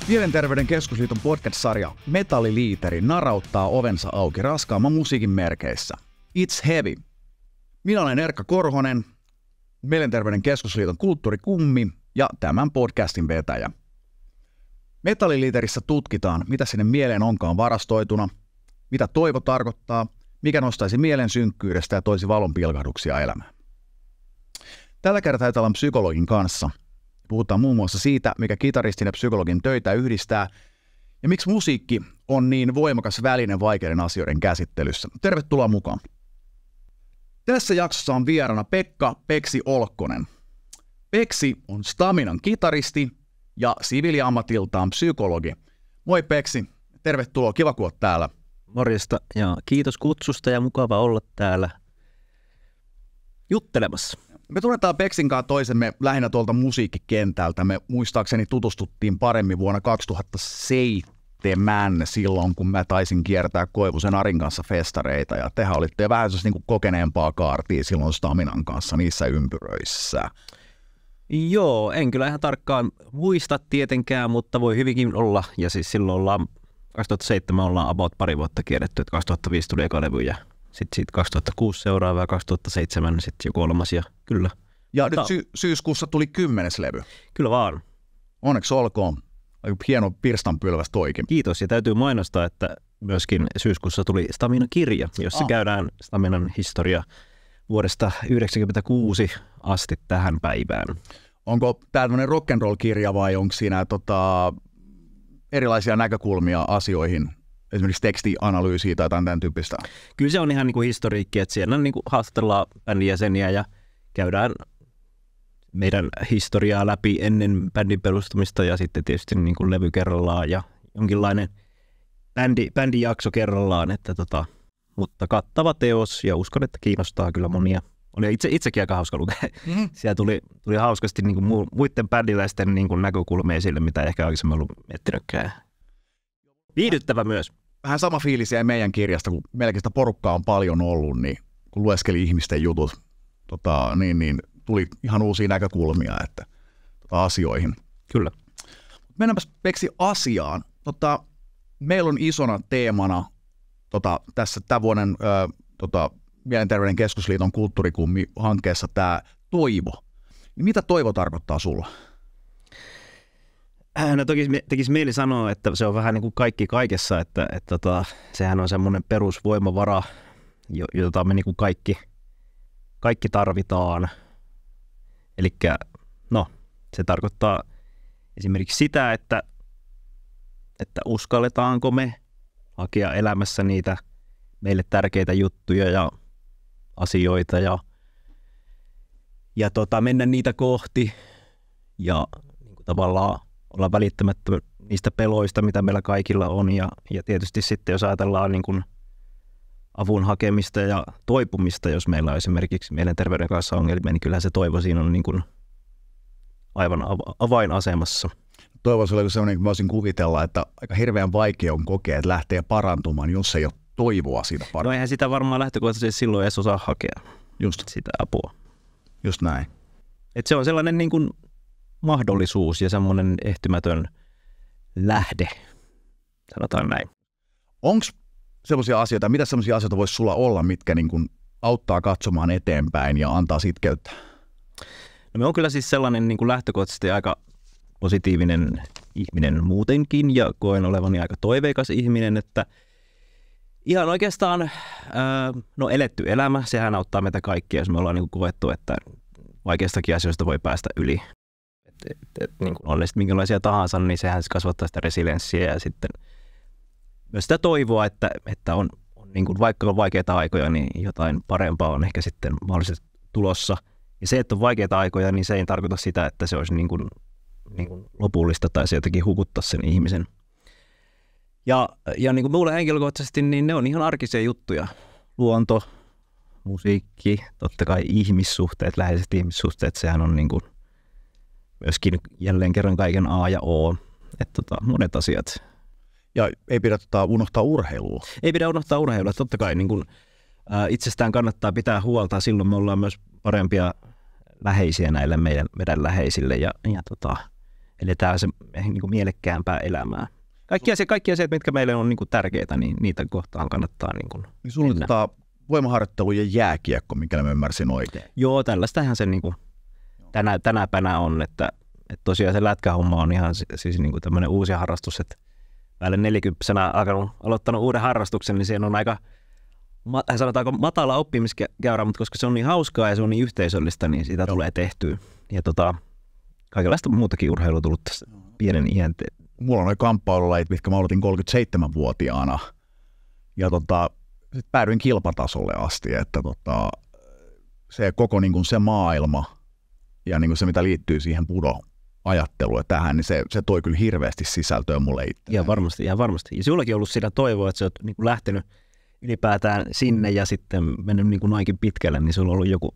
Mielenterveyden keskusliiton podcast-sarja Metalliliiteri narauttaa ovensa auki raskaamman musiikin merkeissä. It's heavy. Minä olen Erkka Korhonen, Mielenterveyden keskusliiton kulttuurikummi ja tämän podcastin vetäjä. Metalliliiterissä tutkitaan, mitä sinne mieleen onkaan varastoituna, mitä toivo tarkoittaa, mikä nostaisi mielen synkkyydestä ja toisi valonpilkahduksia elämään. Tällä kertaa ollaan psykologin kanssa. Puhutaan muun muassa siitä, mikä kitaristin ja psykologin töitä yhdistää ja miksi musiikki on niin voimakas väline vaikeiden asioiden käsittelyssä. Tervetuloa mukaan. Tässä jaksossa on vieraana Pekka Peksi Olkkonen. Peksi on Staminan kitaristi ja siviiliammatiltaan psykologi. Moi Peksi, tervetuloa, kiva kun oot täällä. Morjesta ja kiitos kutsusta ja mukava olla täällä juttelemassa. Me tunnetaan Peksin kanssa toisemme lähinnä tuolta musiikkikentältä. Me muistaakseni tutustuttiin paremmin vuonna 2007 silloin, kun mä taisin kiertää Koivusen Arin kanssa festareita. Ja tehän olitte vähän niin kuin kokeneempaa kaartia silloin Staminan kanssa niissä ympyröissä. Joo, en kyllä ihan tarkkaan muista tietenkään, mutta voi hyvinkin olla. Ja siis silloin 2007 ollaan about pari vuotta kierretty, että 2005 tuli eka levy ja sitten 2006 seuraava ja 2007 sitten jo kolmas ja kyllä. Ja nyt syyskuussa tuli 10. levy. Kyllä vaan. Onneksi olkoon. Hieno pirstanpylväs toikin. Kiitos ja täytyy mainostaa, että myöskin syyskuussa tuli Staminan kirja, jossa käydään Staminan historia vuodesta 1996 asti tähän päivään. Onko tämä tämmöinen rock'n'roll-kirja vai onko siinä erilaisia näkökulmia asioihin? Esimerkiksi tekstianalyysiä tai tämän tyyppistä? Kyllä se on ihan niin kuin historiikki, että siellä niin kuin haastatellaan bändin jäseniä ja käydään meidän historiaa läpi ennen bändin perustamista ja sitten tietysti niin kuin levy kerrallaan ja jonkinlainen bändijakso kerrallaan. Mutta kattava teos ja uskon, että kiinnostaa kyllä monia. Oli itsekin aika hauska lukea. Siellä tuli hauskasti niin kuin muiden bändiläisten niin kuin näkökulmia esille, mitä ehkä aikaisemmin ollut miettinytkään. Viihdyttävä myös. Vähän sama fiilis jäi meidän kirjasta, kun melkein sitä porukkaa on paljon ollut, niin kun lueskeli ihmisten jutut, niin tuli ihan uusia näkökulmia asioihin. Kyllä. Mennäänpäs Peksi asiaan. Meillä on isona teemana tässä tämän vuoden Mielenterveyden keskusliiton kulttuurikummi-hankkeessa tämä toivo. Niin mitä toivo tarkoittaa sulla? No toki tekisi mieli sanoa, että se on vähän niin kuin kaikki kaikessa, että sehän on semmoinen perusvoimavara, jota me niin kuin kaikki tarvitaan. Eli se tarkoittaa esimerkiksi sitä, että uskalletaanko me hakea elämässä niitä meille tärkeitä juttuja ja asioita ja mennä niitä kohti ja niin kuin tavallaan olla välittämättä niistä peloista, mitä meillä kaikilla on. Ja tietysti sitten, jos ajatellaan niin kuin avun hakemista ja toipumista, jos meillä on esimerkiksi mielenterveyden kanssa ongelmia, niin kyllähän se toivo siinä on niin kuin aivan avainasemassa. Toivo oli sellainen, että mä voisin kuvitella, että aika hirveän vaikea on kokea, että lähtee parantumaan, jos ei ole toivoa siitä parantumaan. No eihän sitä varmaan lähtökohtaisesti silloin edes osaa hakea sitä apua. Just näin. Et se on sellainen niin kuin mahdollisuus ja semmoinen ehtymätön lähde, sanotaan näin. Onko sellaisia asioita, mitä sellaisia asioita voisi sulla olla, mitkä niin kuin auttaa katsomaan eteenpäin ja antaa sitkeyttä? No me on kyllä siis sellainen niin kuin lähtökohtaisesti aika positiivinen ihminen muutenkin ja koen olevani aika toiveikas ihminen, että ihan oikeastaan eletty elämä, sehän auttaa meitä kaikkia, jos me ollaan niin kuin koettu, että vaikeistakin asioista voi päästä yli. Niin kuin on ne sitten minkälaisia tahansa, niin sehän kasvattaa sitä resilienssiä ja sitten myös sitä toivoa, että on niin kuin vaikka on vaikeita aikoja, niin jotain parempaa on ehkä sitten mahdollisesti tulossa. Ja se, että on vaikeita aikoja, niin se ei tarkoita sitä, että se olisi niin kuin lopullista tai se jotenkin hukuttaa sen ihmisen. Ja niin kuin mulle henkilökohtaisesti, niin ne on ihan arkisia juttuja. Luonto, musiikki, totta kai ihmissuhteet, läheiset ihmissuhteet, sehän on niin kuin myöskin jälleen kerran kaiken A ja O. Että monet asiat. Ja ei pidä unohtaa urheilua. Ei pidä unohtaa urheilua. Totta kai niin kuin, itsestään kannattaa pitää huolta. Silloin me ollaan myös parempia läheisiä näille meidän läheisille. eletään se niin kuin mielekkäämpää elämää. Kaikki asiat, mitkä meille on niin kuin tärkeitä, niin niitä kohtaan kannattaa niin kuin niin sulla on voimaharjoittelu ja jääkiekko, mikä mä ymmärsin oikein. Joo, tällaistähän se niin kuin tänäpänä on, että tosiaan se lätkähomma on ihan siis niin kuin tämmöinen uusi harrastus, että päälle 40-vuotiaana aloittanut uuden harrastuksen, niin siinä on aika sanotaanko matala oppimiskäyrä, mutta koska se on niin hauskaa ja se on niin yhteisöllistä, niin sitä tulee tehtyä. Ja kaikenlaista muutakin urheilua tullut tässä pienen iän. Mulla on noin kamppailulajit, mitkä mä aloitin 37-vuotiaana. Ja sit päädyin kilpatasolle asti, että se koko niin kuin se maailma ja niin kuin se, mitä liittyy siihen pudo-ajatteluun ja tähän, niin se toi kyllä hirveästi sisältöä mulle itse. Ihan varmasti. Ja sinullakin on ollut sitä toivoa, että sä oot niin kuin lähtenyt ylipäätään sinne ja sitten mennyt niin kuin noinkin pitkälle, niin sulla on ollut joku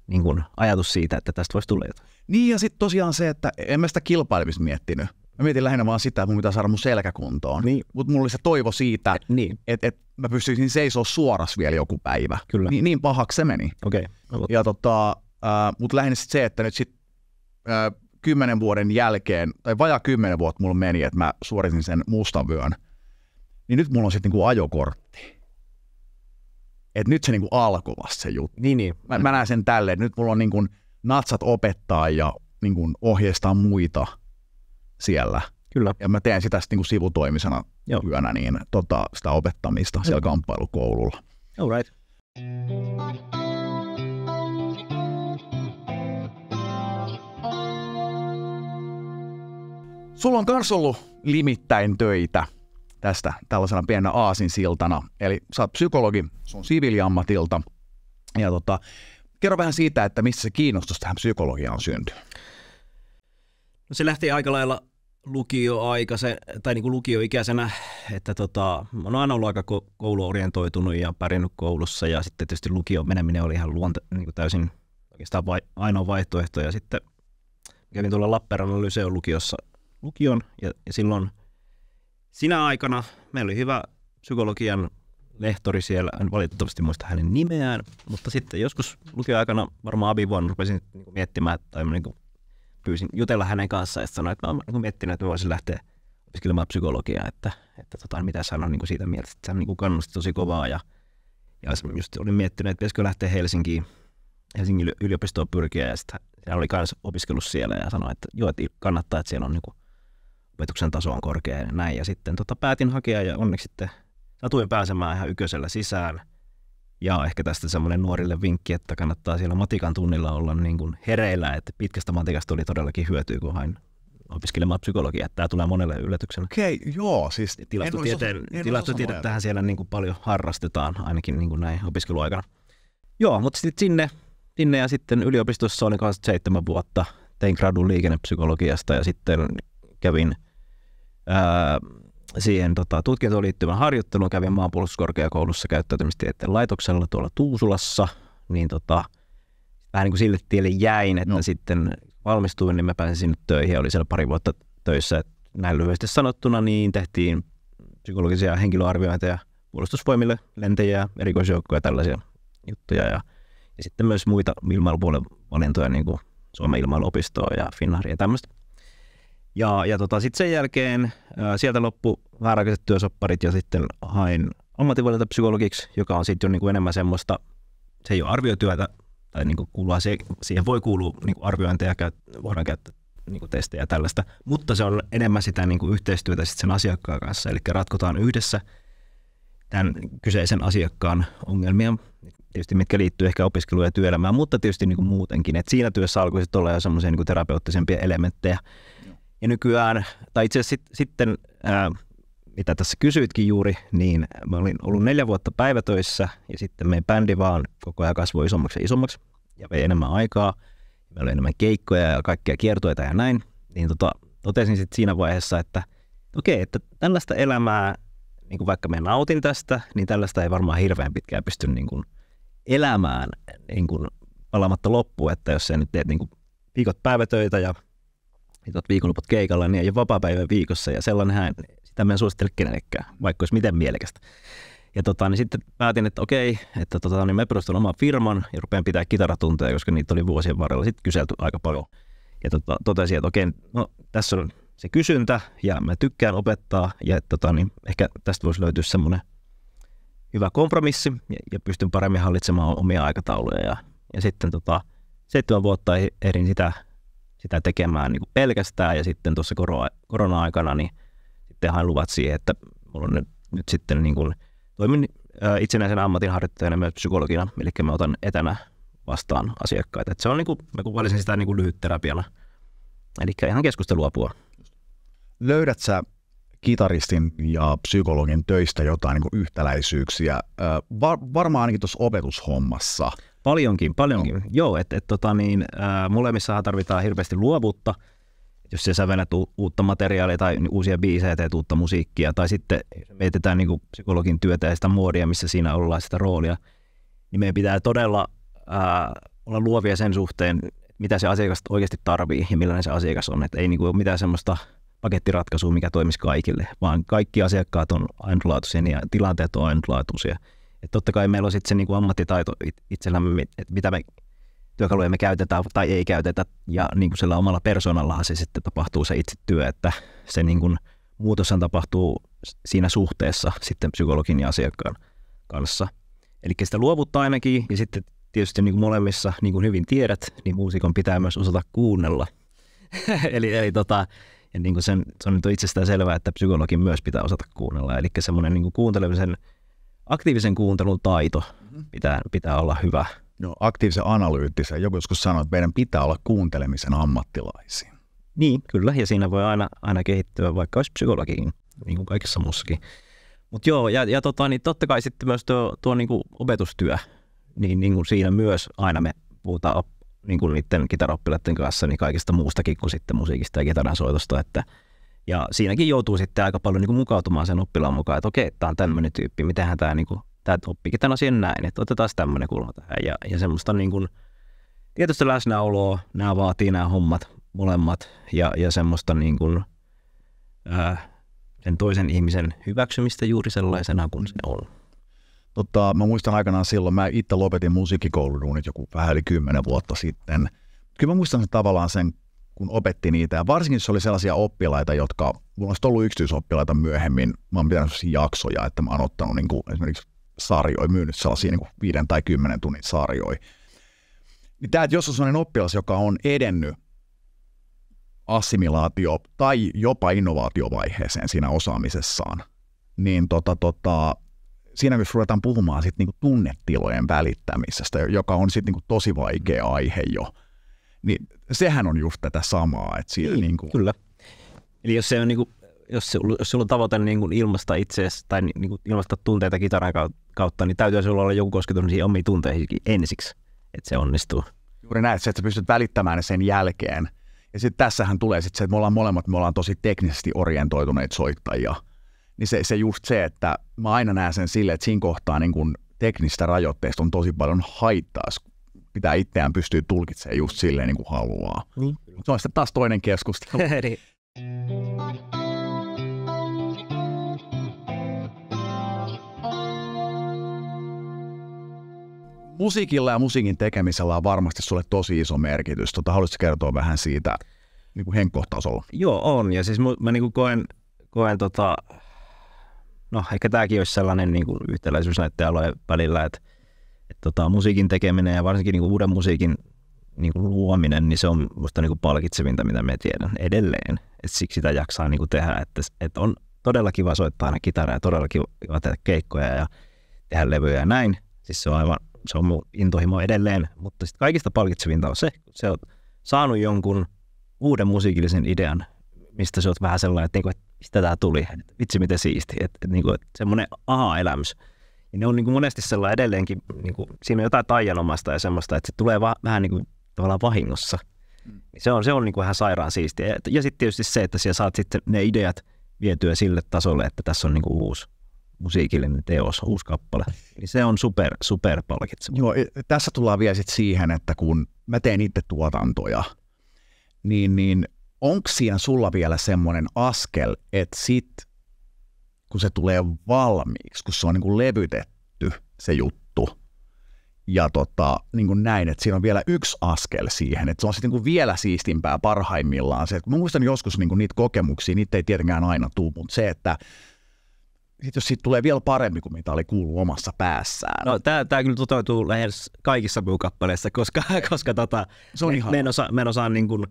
niin kuin ajatus siitä, että tästä voisi tulla jotain. Niin ja sitten tosiaan se, että en mä sitä kilpailemista miettinyt. Mä mietin lähinnä vaan sitä, että mun pitää saada mun selkäkuntoon. Niin. Mutta mulla oli se toivo siitä, että mä pystyisin seisoo suoras vielä joku päivä. Kyllä. Niin pahaksi se meni. Okay. Ja mutta lähinnä sit se, että nyt 10 vuoden jälkeen, tai vajaa 10 vuotta mulla meni, että mä suoritin sen mustan vyön, niin nyt mulla on sitten niinku ajokortti. Et nyt se niinku alkoi vasta se juttu. Niin. Mä näen sen tälleen, että nyt mulla on niinku natsat opettaa ja niinku ohjeistaa muita siellä. Kyllä. Ja mä teen sitä niinku sivutoimisena työnä, niin sitä opettamista siellä kamppailukoululla. All right. Sulla on myös ollut limittäin töitä tästä tällaisena pienenä aasinsiltana. Eli sä oot psykologi sun siviiliammatilta. Ja kerro vähän siitä, että mistä se kiinnostus tähän psykologiaan syntyi. No se lähti aika lailla niin lukioikäisenä, että mä oon aina ollut aika kouluorientoitunut ja pärjännyt koulussa ja sitten tietysti lukioon meneminen oli ihan niin täysin oikeastaan ainoa vaihtoehto ja sitten kävin tuolla Lappeenrannan Lyseon lukion ja silloin sinä aikana meillä oli hyvä psykologian lehtori siellä, en valitettavasti muista hänen nimeään, mutta sitten joskus lukioaikana varmaan abivuonna rupesin miettimään tai pyysin jutella hänen kanssaan ja sanoin, että mä oon miettinyt, että mä voisin lähteä opiskelemaan psykologiaa, että mitä hän on sitä mieltä, että se kannusti tosi kovaa ja just olin miettinyt, että pitäisikö lähteä Helsingin yliopistoon pyrkiä ja sitten hän oli myös opiskellut siellä ja sanoi, että joo, että kannattaa, että siellä on opetuksen taso on korkea ja näin ja sitten päätin hakea ja onneksi sitten satuin pääsemään ihan ykkösellä sisään. Ja ehkä tästä semmoinen nuorille vinkki, että kannattaa siellä matikan tunnilla olla niin kuin hereillä, että pitkästä matikasta oli todellakin hyötyä, kun hain opiskelemaan psykologiaa. Tämä tulee monelle yllätyksenä. Okei, joo. Siis tilastotiedettähän siellä niin kuin paljon harrastetaan, ainakin niin kuin näin opiskeluaikana. Joo, mutta sitten sinne ja sitten yliopistossa olin 7 vuotta. Tein gradun liikennepsykologiasta ja sitten kävin siihen tutkintoon liittyvän harjoittelun, kävin maanpuolustuskorkeakoulussa käyttäytymistieteen laitoksella tuolla Tuusulassa, niin vähän niin kuin sille tielle jäin, että sitten valmistuin, niin mä pääsin sinne töihin ja olin siellä pari vuotta töissä. Että näin lyhyesti sanottuna, niin tehtiin psykologisia henkilöarviointeja puolustusvoimille, lentäjiä, erikoisjoukkoja ja tällaisia juttuja ja sitten myös muita ilmailupuolen valintoja, niin kuin Suomen ilmailuopistoa ja Finnairia ja tämmöistä. Ja sitten sen jälkeen sieltä loppu määräaikaiset työsopparit ja sitten hain ammatinvalintapsykologiksi, joka on sitten jo niin kuin enemmän semmoista, se ei ole arviotyötä, tai niin kuin siihen voi kuulua niin kuin arviointeja, voidaan käyttää niin kuin testejä ja tällaista, mutta se on enemmän sitä niin kuin yhteistyötä sitten sen asiakkaan kanssa, eli ratkotaan yhdessä tämän kyseisen asiakkaan ongelmia, tietysti mitkä liittyy ehkä opiskeluun ja työelämään, mutta tietysti niin kuin muutenkin, että siinä työssä alkoi sitten olla jo semmoisia niin kuin terapeuttisempia elementtejä. Ja nykyään, tai itse asiassa sitten, mitä tässä kysyitkin juuri, niin mä olin ollut 4 vuotta päivätöissä ja sitten meidän bändi vaan koko ajan kasvoi isommaksi ja isommaksi ja vei enemmän aikaa. Meillä oli enemmän keikkoja ja kaikkia kiertoita ja näin. Niin totesin sitten siinä vaiheessa, että okei, että tällaista elämää, niin kuin vaikka mä nautin tästä, niin tällaista ei varmaan hirveän pitkään pysty niin kuin elämään niin kuin palaamatta loppuun, että jos sä nyt teet niin kuin viikot päivätöitä ja viikonloput keikalla, niin ei ole vapaapäivä viikossa, ja sellainenhän, sitä mä en suosittele kenellekään, vaikka olisi miten mielekästä. Ja niin sitten päätin, että okei, että niin mä perustan oman firman ja rupean pitää kitaratunteja, koska niitä oli vuosien varrella sitten kyselty aika paljon. totesin, että okei, no tässä on se kysyntä ja mä tykkään opettaa ja niin ehkä tästä voisi löytyä semmoinen hyvä kompromissi ja pystyn paremmin hallitsemaan omia aikatauluja ja sitten 7 vuotta ehdin sitä tekemään niin kuin pelkästään ja sitten tuossa korona-aikana niin sitten hain luvat siihen, että mulla on nyt sitten niin kuin, toimin itsenäisenä ammatinharjoittajana myös psykologina, eli mä otan etänä vastaan asiakkaita. Et se on niin kuin, mä kuvailisin sitä niin kuin lyhytterapiana, eli ihan keskusteluapua. Löydät sä kitaristin ja psykologin töistä jotain niin kuin yhtäläisyyksiä, varmaan ainakin tuossa opetushommassa? Paljonkin. Joo, molemmissa tarvitaan hirveästi luovuutta, jos sä sävelet uutta materiaalia tai uusia biisejä, teet uutta musiikkia, tai sitten mietitään niin kuin psykologin työtä ja sitä muodia, missä siinä ollaan sitä roolia, niin meidän pitää todella olla luovia sen suhteen, mitä se asiakas oikeasti tarvii ja millainen se asiakas on. Että ei niin kuin ole mitään semmoista pakettiratkaisua, mikä toimisi kaikille, vaan kaikki asiakkaat on ainutlaatuisia ja tilanteet on ainutlaatuisia. Että totta kai meillä on sitten se niin kuin ammattitaito itsellämme, että mitä me työkaluja me käytetään tai ei käytetä, ja niin kuin sillä omalla persoonallaan se sitten tapahtuu se itse työ, että se niin kuin muutoshan tapahtuu siinä suhteessa sitten psykologin ja asiakkaan kanssa. Eli sitä luovuutta ainakin, ja sitten tietysti niin kuin molemmissa, niin kuin hyvin tiedät, niin muusikon pitää myös osata kuunnella. eli ja niin kuin se on nyt itsestään selvää, että psykologin myös pitää osata kuunnella, eli semmoinen niin kuin kuuntelemisen, aktiivisen kuuntelun taito pitää olla hyvä. Joo, aktiivisen analyyttisen. Joku joskus sanoi, että meidän pitää olla kuuntelemisen ammattilaisia. Niin, kyllä, ja siinä voi aina kehittyä, vaikka olisi psykologikin, niin kuin kaikessa muussakin. Mutta joo, niin totta kai sitten myös tuo niin kuin opetustyö, niin kuin siinä myös aina me puhutaan niin kuin niiden kitaraoppilaiden kanssa niin kaikista muustakin kuin sitten musiikista ja kitaran soitosta. Ja siinäkin joutuu sitten aika paljon niin kuin mukautumaan sen oppilaan mukaan, että okei, tämä on tämmöinen tyyppi, mitenhän tämä niin kuin tämä oppiikin tämän asian näin, että otetaan tämmöinen kulma tähän. Ja semmoista niin kuin, tietysti läsnäoloa, nämä vaatii nämä hommat molemmat, ja semmoista niin kuin, sen toisen ihmisen hyväksymistä juuri sellaisena kuin se on. Mä muistan aikanaan silloin, mä itse lopetin musiikkikouluduunit joku vähän yli 10 vuotta sitten. Kyllä mä muistan sen tavallaan sen, kun opetti niitä, ja varsinkin se oli sellaisia oppilaita, jotka, mulla on ollut yksityisoppilaita myöhemmin, mä oon pitänyt sellaisia jaksoja, että mä oon ottanut niin kuin esimerkiksi sarjoja, myynyt sellaisia niin kuin 5 tai 10 tunnin sarjoja. Niin tämä, että jos on sellainen oppilas, joka on edennyt assimilaatio- tai jopa innovaatiovaiheeseen siinä osaamisessaan, niin siinä myös ruvetaan puhumaan sit niinku tunnetilojen välittämisestä, joka on sitten niinku tosi vaikea aihe jo. Niin sehän on just tätä samaa. Että siinä niinku... Kyllä. Eli jos se on niinku, jos sulla on tavoite niinku ilmaista itseäsi tai niinku ilmaista tunteita kitaran kautta, niin täytyy sulla olla joku kosketus siihen omiin tunteisiin ensiksi, että se onnistuu. Juuri näin, että sä pystyt välittämään sen jälkeen. Ja sitten tässähän tulee sitten se, että me ollaan tosi teknisesti orientoituneita soittajia. Niin se just se, että mä aina näen sen silleen, että siinä kohtaa niin kun teknistä rajoitteista on tosi paljon haittaa, pitää itseään pystyä tulkitsemaan just silleen niin kuin haluaa. Se on sitten taas toinen keskustelu. Musiikilla ja musiikin tekemisellä on varmasti sulle tosi iso merkitys. Haluaisitko kertoa vähän siitä niin kuin henkkohtasolla? Joo, on. Ja siis mä niin kuin koen no ehkä tämäkin olisi sellainen niin kuin yhtäläisyys näiden alojen välillä, että musiikin tekeminen ja varsinkin niin kuin uuden musiikin niin kuin luominen, niin se on musta niin kuin palkitsevinta, mitä me tiedän edelleen. Et siksi sitä jaksaa niin kuin tehdä, että on todella kiva soittaa aina kitaraa ja todella kiva tehdä keikkoja ja tehdä levyjä ja näin. Siis se on mun intohimo edelleen, mutta sitten kaikista palkitsevinta on se, kun sä oot saanut jonkun uuden musiikillisen idean, mistä sä oot vähän sellainen, että mistä tää tuli, vitsi miten siisti, että semmoinen aha-elämys. Ja ne on niin kuin monesti sellainen edelleenkin, niin kuin, siinä on jotain taianomaista ja semmoista, että se tulee vähän niin kuin tavallaan vahingossa. Se on niin kuin vähän sairaan siistiä. Ja sitten tietysti se, että siellä saat sitten ne ideat vietyä sille tasolle, että tässä on niin kuin uusi musiikillinen teos, uusi kappale. Niin se on super palkitseva. Joo, tässä tullaan vielä sitten siihen, että kun mä teen itse tuotantoja, niin onko siinä sulla vielä semmoinen askel, että sit kun se tulee valmiiksi, kun se on niin kuin levytetty se juttu, Ja niin kuin näin, että siinä on vielä yksi askel siihen, että se on sitten niin kuin vielä siistimpää parhaimmillaan. Se, että mä muistan joskus niin kuin niitä kokemuksia, niitä ei tietenkään aina tule, mutta se, että jos siitä tulee vielä parempi kuin mitä oli kuullut omassa päässään. No tämä kyllä toteutuu lähes kaikissa kappaleissa, koska se on ihan. Me en osaa niin kuin,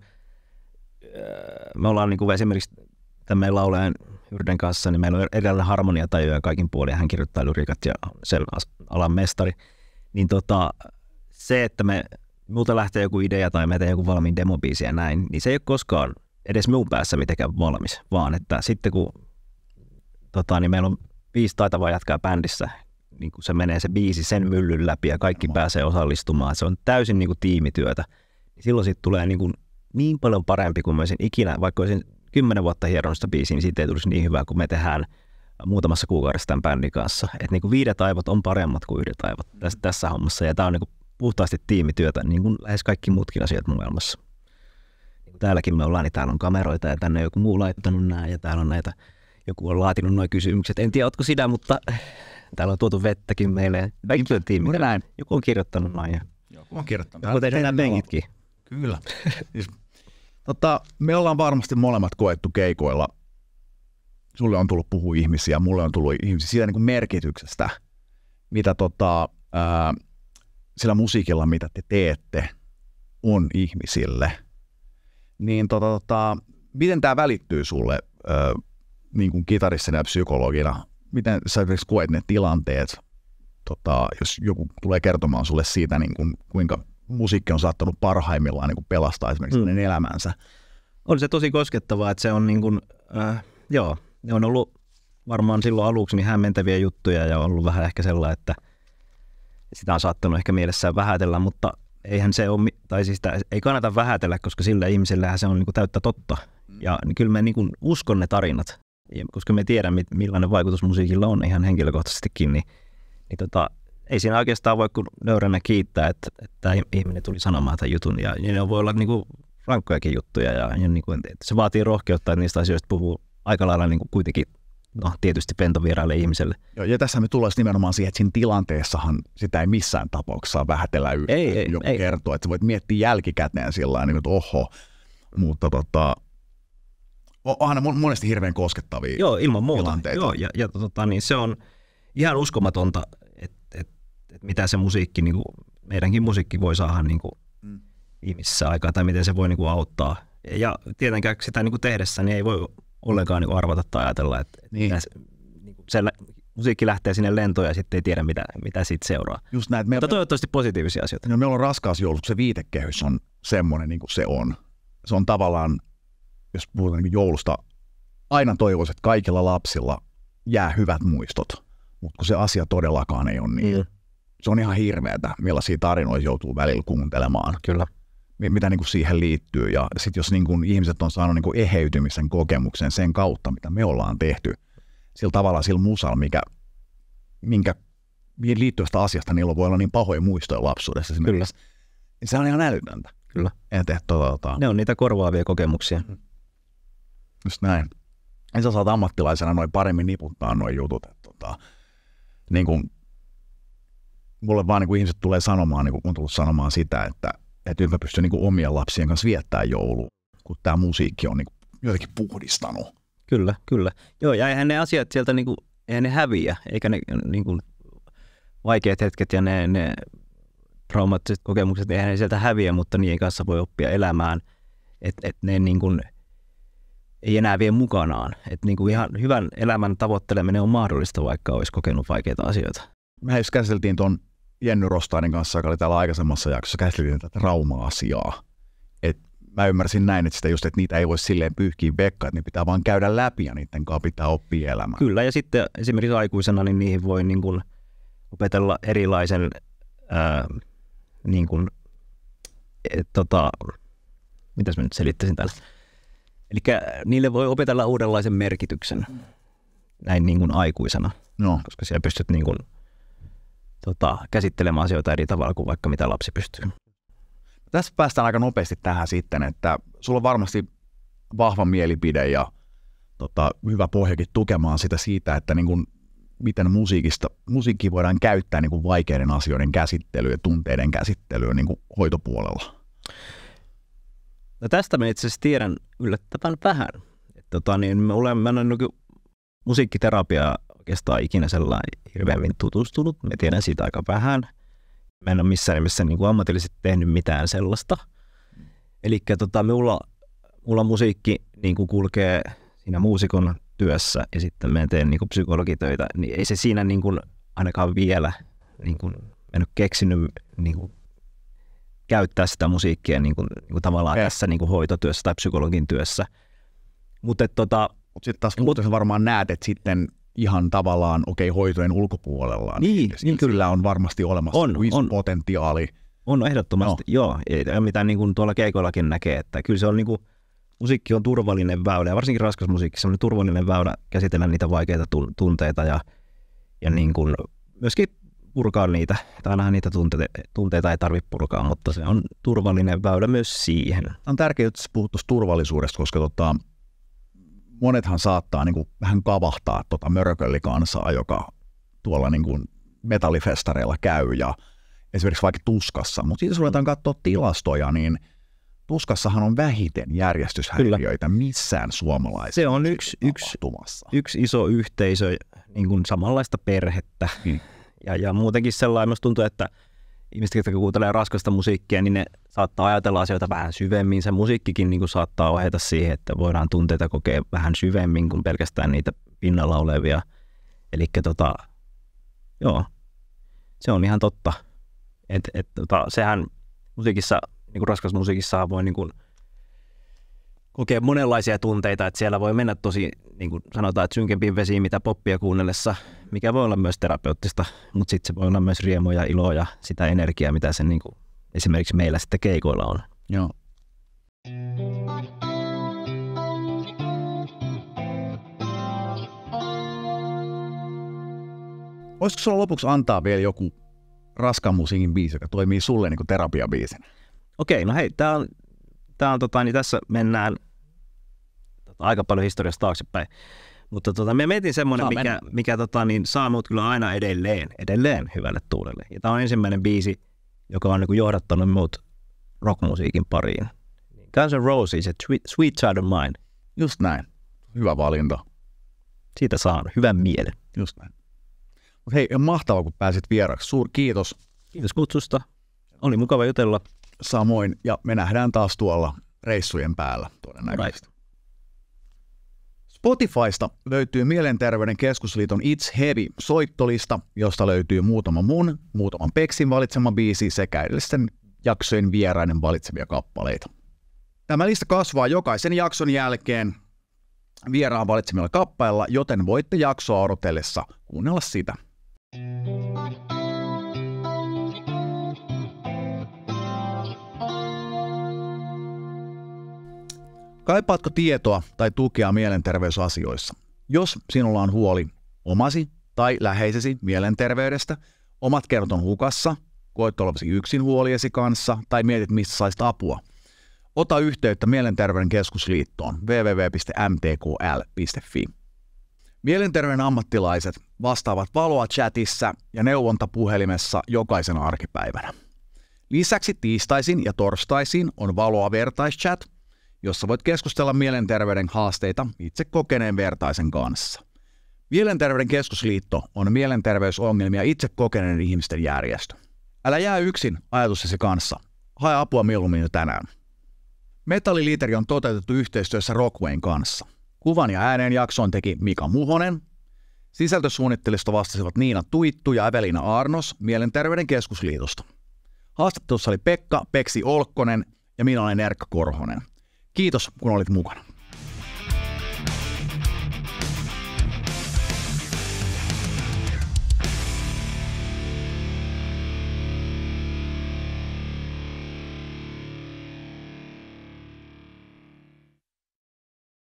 me ollaan niin kuin esimerkiksi tämän meidän laulajan Yrden kanssa, niin meillä on erilainen harmoniataju ja kaikin puolin, ja hän kirjoittaa lyriikat ja sen alan mestari. Niin se, että multa lähtee joku idea tai me teen joku valmiin demobiisi ja näin, niin se ei ole koskaan edes minun päässä mitenkään valmis, vaan että sitten kun niin meillä on 5 taitavaa jätkää bändissä, niin kun se menee se biisi sen myllyn läpi ja kaikki pääsee osallistumaan, se on täysin niin kuin tiimityötä, niin silloin siitä tulee niin paljon parempi kuin mä olisin ikinä, vaikka olisin 10 vuotta hieronut sitä biisiä, niin siitä ei tulisi niin hyvää kuin me tehdään muutamassa kuukaudessa tämän bändin kanssa. Että niin kuin 5 aivot on paremmat kuin 1 aivot tässä hommassa, ja tämä on niin kuin puhtaasti tiimityötä, niin kuin lähes kaikki muutkin asiat maailmassa. Niin kuin täälläkin me ollaan, niin täällä on kameroita, ja tänne joku muu laittanut nämä, ja täällä on näitä, joku on laatinut nuo kysymykset. En tiedä, ootko sitä, mutta täällä on tuotu vettäkin meille. Kaikki on tiimi. Joku on kirjoittanut näin. Joku on kirjoittanut. Joku tehdään nämä penkitkin. Kyllä. Me ollaan varmasti molemmat koettu keikoilla. Sulle on tullut puhua ihmisiä, mulle on tullut ihmisiä siitä niin kuin merkityksestä, mitä sillä musiikilla, mitä te teette, on ihmisille. Niin miten tämä välittyy sulle niin kuin kitarissina ja psykologina? Miten sä esimerkiksi koet ne tilanteet, jos joku tulee kertomaan sulle siitä, niin kuin, kuinka musiikki on saattanut parhaimmillaan niin kuin pelastaa esimerkiksi hänen elämänsä? On se tosi koskettavaa, että se on niin kuin, joo, ne on ollut varmaan silloin aluksi niin hämmentäviä juttuja ja on ollut vähän ehkä sellainen, että sitä on saattanut ehkä mielessään vähätellä, mutta eihän se ole, tai siis sitä ei kannata vähätellä, koska sillä ihmisellähän se on niin kuin täyttä totta. Ja kyllä me niin kuin uskon ne tarinat, koska me tiedän, millainen vaikutus musiikilla on ihan henkilökohtaisestikin, niin ei siinä oikeastaan voi kuin nöyränä kiittää, että tämä ihminen tuli sanomaan tämän jutun. Ja ne voi olla niin kuin rankkojakin juttuja ja niin kuin, että se vaatii rohkeutta, että niistä asioista puhuu aika lailla niin kuin kuitenkin tietysti pentovieraille ihmiselle. Joo, ja tässä me tullaan nimenomaan siihen, että siinä tilanteessahan sitä ei missään tapauksessa vähätellä yhtään. Joku kertoo, että sä voit miettiä jälkikäteen sillä tavalla, että oho, mutta onhan monesti hirveän koskettavia ilman muuta. Tilanteita. Joo, ja niin se on ihan uskomatonta, että mitä se musiikki, niin kuin, meidänkin musiikki voi saada niin kuin, ihmisissä aikaa, tai miten se voi niin kuin, auttaa. Ja tietenkään sitä niin kuin, tehdessä niin ei voi ollenkaan niin kuin, arvata tai ajatella, että se musiikki lähtee sinne lentoon ja sitten ei tiedä, mitä siitä seuraa. Just näin, mutta toivottavasti positiivisia asioita. No, meillä on raskausjoulut, se viitekehys on semmoinen niin kuin se on. Se on tavallaan, jos puhutaan niin joulusta, aina toivoisin, että kaikilla lapsilla jää hyvät muistot, mutta kun se asia todellakaan ei ole niin. Se on ihan hirveätä, millaisia tarinoita joutuu välillä kuuntelemaan. Kyllä. Mitä niin kuin siihen liittyy. Ja sitten jos niin kuin ihmiset on saanut niin kuin eheytymisen kokemuksen sen kautta, mitä me ollaan tehty, sillä tavalla sillä musalla, minkä liittyvästä asiasta niillä voi olla niin pahoja muistoja lapsuudessa. Kyllä. Niin se on ihan älytöntä. Kyllä. Ne on niitä korvaavia kokemuksia. Just näin. Ja sä saat ammattilaisena noin paremmin niputtaa noin jutut. Niin kuin, mulle vaan niin kuin ihmiset tulee sanomaan, niin kuin on tullut sanomaan sitä, että nyt mä pystyn niin kuin omien lapsien kanssa viettämään joulua, kun tämä musiikki on niin kuin jotenkin puhdistanut. Kyllä. Joo, ja eihän ne asiat sieltä, niin kuin, eihän ne häviä, eikä ne niin kuin, vaikeat hetket ja ne traumaattiset kokemukset, eihän ne sieltä häviä, mutta niiden kanssa voi oppia elämään, että ne niin kuin, ei enää vie mukanaan. Että niin kuin ihan hyvän elämän tavoitteleminen on mahdollista, vaikka olisi kokenut vaikeita asioita. Me just käsiteltiin tuon Jenny Rostainin kanssa, joka oli täällä aikaisemmassa jaksossa, käsiteltiin tätä trauma-asiaa. Et mä ymmärsin näin, että sitä just, että niitä ei voi silleen pyyhkiä vekkaan, että ne pitää vaan käydä läpi ja niiden kanssa pitää oppia elämään. Kyllä, ja sitten esimerkiksi aikuisena niin niihin voi niin kuin opetella erilaisen, niin kuin, mitäs mä nyt selittäisin täällä? Eli niille voi opetella uudenlaisen merkityksen näin niin kuin aikuisena, koska siellä pystyt niin kuin, käsittelemään asioita eri tavalla kuin vaikka mitä lapsi pystyy. Tässä päästään aika nopeasti tähän sitten, että sulla on varmasti vahva mielipide ja hyvä pohjakin tukemaan sitä siitä, että niin kun miten musiikkia voidaan käyttää niin kuin vaikeiden asioiden käsittelyyn ja tunteiden käsittelyyn niin kuin hoitopuolella? No tästä mä itse asiassa tiedän yllättävän vähän. Mä en ole musiikkiterapiaa oikeastaan ikinä sellainen hirveämmin tutustunut. Mä tiedän siitä aika vähän. Mä en ole missään nimessä niin kuin ammatillisesti tehnyt mitään sellaista. Eli mulla musiikki niin kuin kulkee siinä muusikon työssä ja sitten mä teen niin kuin psykologitöitä, niin ei se siinä niin kuin ainakaan vielä, niin kuin, en ole keksinyt niin kuin käyttää sitä musiikkia niin kuin tavallaan tässä niin kuin hoitotyössä tai psykologin työssä. Mutta sitten taas varmaan näet, että sitten ihan tavallaan hoitojen ulkopuolella. Niin kyllä on varmasti olemassa potentiaali. On ehdottomasti, joo. Ei mitä niin kuin tuolla keikoillakin näkee, että kyllä se on niin kuin, musiikki on turvallinen väylä, ja varsinkin raskas musiikki, se on turvallinen väylä käsitellä niitä vaikeita tunteita ja niin kuin myöskin purkaa niitä. Tai ainahan niitä tunteita ei tarvitse purkaa, mutta se on turvallinen väylä myös siihen. On tärkeää, että puhuttaisiin turvallisuudesta, koska monethan saattaa niin kuin vähän kavahtaa mörköllikansaa, joka tuolla niin kuin metallifestareilla käy ja esimerkiksi vaikka Tuskassa. Mutta siitä jos ruvetaan katsoa tilastoja, niin Tuskassahan on vähiten järjestyshäiriöitä missään suomalaisessa. Se on yksi iso yhteisö, niin kuin samanlaista perhettä. Ja muutenkin sellainen, minusta tuntuu, että ihmiset, jotka kuuntelee raskasta musiikkia, niin ne saattaa ajatella asioita vähän syvemmin. Se musiikkikin niin kuin saattaa ohjata siihen, että voidaan tunteita kokea vähän syvemmin kuin pelkästään niitä pinnalla olevia. Eli joo, se on ihan totta. Sehän musiikissa, niin kuin raskas musiikissa voi niin kuin kokea monenlaisia tunteita, että siellä voi mennä tosi, niin kuin sanotaan, että synkempiin vesiin mitä poppia kuunnellessa, mikä voi olla myös terapeuttista, mutta sitten se voi olla myös riemua ja iloa ja sitä energiaa, mitä se niin kuin esimerkiksi meillä sitten keikoilla on. Joo. Voisiko sulla lopuksi antaa vielä joku raskaan musiikin biisi, joka toimii sulle niin kuin terapiabiisinä? Okei, no hei, tää on niin tässä mennään aika paljon historiasta taaksepäin. Mutta me mietin semmoinen, mikä saa mut kyllä aina edelleen hyvälle tuulelle. Ja tämä on ensimmäinen biisi, joka on niin kuin johdattanut mut rockmusiikin pariin. Guns N' Roses, Sweet Child of Mine. Just näin. Hyvä valinta. Siitä saan hyvän mielen. Just näin. Mut hei, mahtavaa kun pääsit vieraksi. Suuri kiitos. Kiitos kutsusta. Oli mukava jutella. Samoin, ja me nähdään taas tuolla reissujen päällä todennäköisesti. Right. Spotifysta löytyy Mielenterveyden keskusliiton It's Heavy -soittolista, josta löytyy muutaman Peksin valitsema biisi sekä edellisten jaksojen vieraiden valitsemia kappaleita. Tämä lista kasvaa jokaisen jakson jälkeen vieraan valitsemilla kappaleilla, joten voitte jaksoa odotellessa kuunnella sitä. Kaipaatko tietoa tai tukea mielenterveysasioissa? Jos sinulla on huoli omasi tai läheisesi mielenterveydestä, omat kerrot on hukassa, koet olevasi yksin huoliesi kanssa tai mietit, mistä saisit apua, ota yhteyttä Mielenterveyden keskusliittoon www.mtkl.fi. Mielenterveyden ammattilaiset vastaavat valoa chatissa ja neuvontapuhelimessa jokaisena arkipäivänä. Lisäksi tiistaisin ja torstaisin on valoa vertaischat, jossa voit keskustella mielenterveyden haasteita itse kokeneen vertaisen kanssa. Mielenterveyden keskusliitto on mielenterveysongelmia itse kokeneiden ihmisten järjestö. Älä jää yksin ajatuksesi kanssa. Hae apua mieluummin jo tänään. Metalliliiteri on toteutettu yhteistyössä Rockwayn kanssa. Kuvan ja äänen jaksoon teki Mika Muhonen. Sisältösuunnittelusta vastasivat Niina Tuittu ja Evelina Arnos Mielenterveyden keskusliitosta. Haastattelussa oli Pekka Peksi Olkkonen ja minä olen Erkka Korhonen. Kiitos, kun olit mukana.